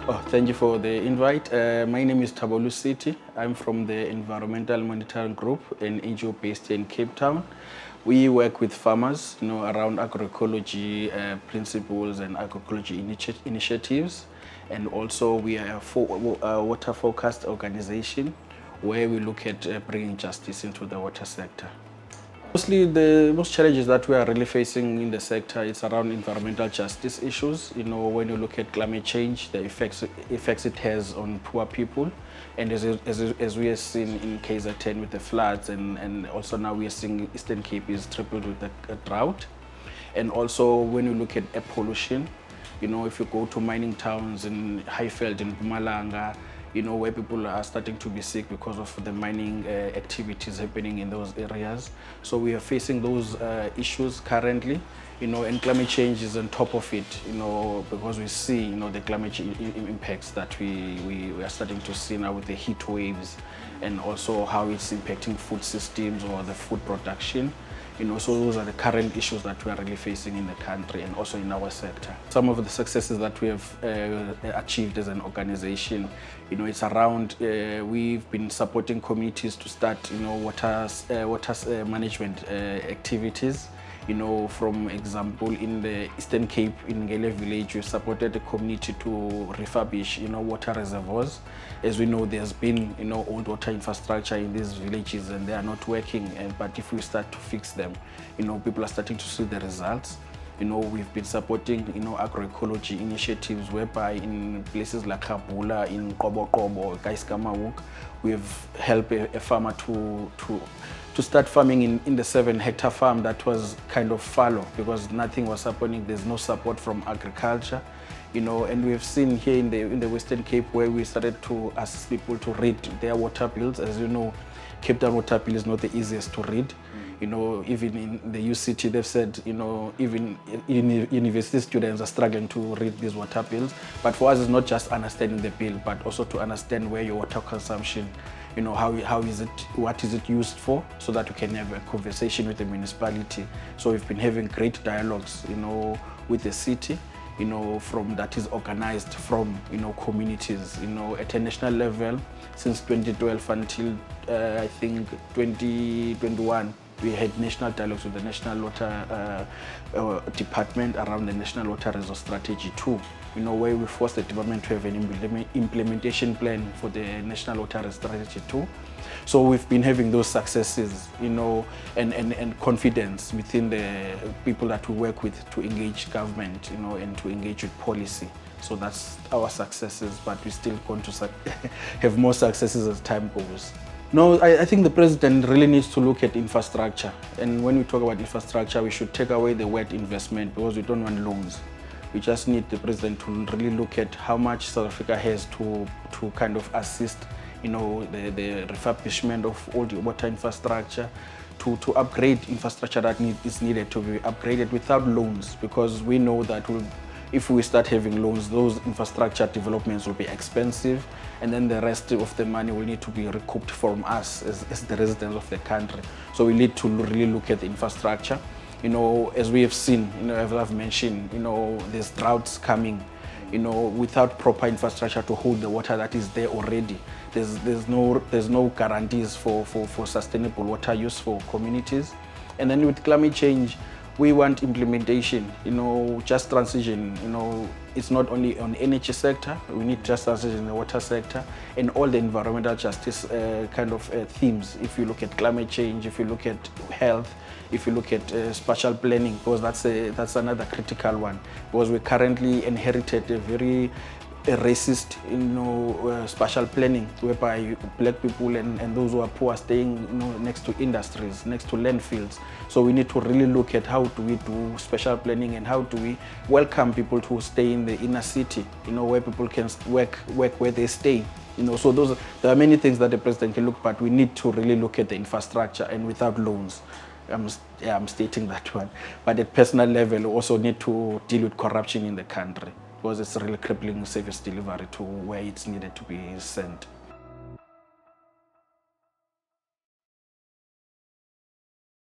Oh, thank you for the invite. My name is Thabo Lusithi. I'm from the Environmental Monitoring Group, an NGO based in Cape Town. We work with farmers, around agroecology principles and agroecology initiatives. And also we are a water-focused organization where we look at bringing justice into the water sector. Mostly the most challenges that we are really facing in the sector is around environmental justice issues. When you look at climate change, the effects it has on poor people. And as we have seen in KZN with the floods, and also now we are seeing Eastern Cape is tripled with the drought. And also when you look at air pollution, if you go to mining towns in Highveld in Mpumalanga, where people are starting to be sick because of the mining activities happening in those areas. So we are facing those issues currently, and climate change is on top of it, because we see, the climate change impacts that we are starting to see now with the heat waves, and also how it's impacting food systems or the food production. So those are the current issues that we are really facing in the country and also in our sector. Some of the successes that we have achieved as an organization, it's around, we've been supporting communities to start, water management activities. From example, in the Eastern Cape, in Ngele village, we supported the community to refurbish, water reservoirs. As we know, there's been, old water infrastructure in these villages and they are not working. But if we start to fix them, people are starting to see the results. We've been supporting, agroecology initiatives whereby in places like Kabula, in Kobo, Kaiskamawuk, we've helped a farmer to start farming in the 7-hectare farm that was kind of fallow because nothing was happening. There's no support from agriculture, and we've seen here in the Western Cape where we started to ask people to read their water bills. As you know, Cape Town water bill is not the easiest to read. Even in the UCT, they've said, even university students are struggling to read these water bills. But for us, it's not just understanding the bill, but also to understand where your water consumption, how is it, what is it used for, so that we can have a conversation with the municipality. So we've been having great dialogues, with the city, from that is organized from, communities, at a national level since 2012 until I think 2021. We had national dialogues with the National Water Department around the National Water Resource Strategy 2, where we forced the department to have an implementation plan for the National Water Resource Strategy 2. So we've been having those successes, and confidence within the people that we work with to engage government, and to engage with policy. So that's our successes, but we're still going to have more successes as time goes. No, I think the president really needs to look at infrastructure. And when we talk about infrastructure, we should take away the word investment because we don't want loans. We just need the president to really look at how much South Africa has to kind of assist, the refurbishment of all the water infrastructure, to upgrade infrastructure that is needed to be upgraded without loans, because we know that if we start having loans, those infrastructure developments will be expensive, and then the rest of the money will need to be recouped from us as the residents of the country. So we need to really look at the infrastructure. As we have seen, as I've mentioned, there's droughts coming. Without proper infrastructure to hold the water that is there already, there's no guarantees for sustainable water use for communities. And then with climate change, we want implementation, just transition. It's not only on the energy sector, we need just transition in the water sector and all the environmental justice kind of themes. If you look at climate change, if you look at health, if you look at spatial planning, because that's another critical one, because we currently inherited a very racist, spatial planning, whereby black people and those who are poor are staying, next to industries, next to landfills. So we need to really look at how do we do spatial planning and how do we welcome people to stay in the inner city, where people can work where they stay. So there are many things that the president can look, but we need to really look at the infrastructure and without loans. I'm stating that one. But at personal level, we also need to deal with corruption in the country, because it's really crippling service delivery to where it's needed to be sent.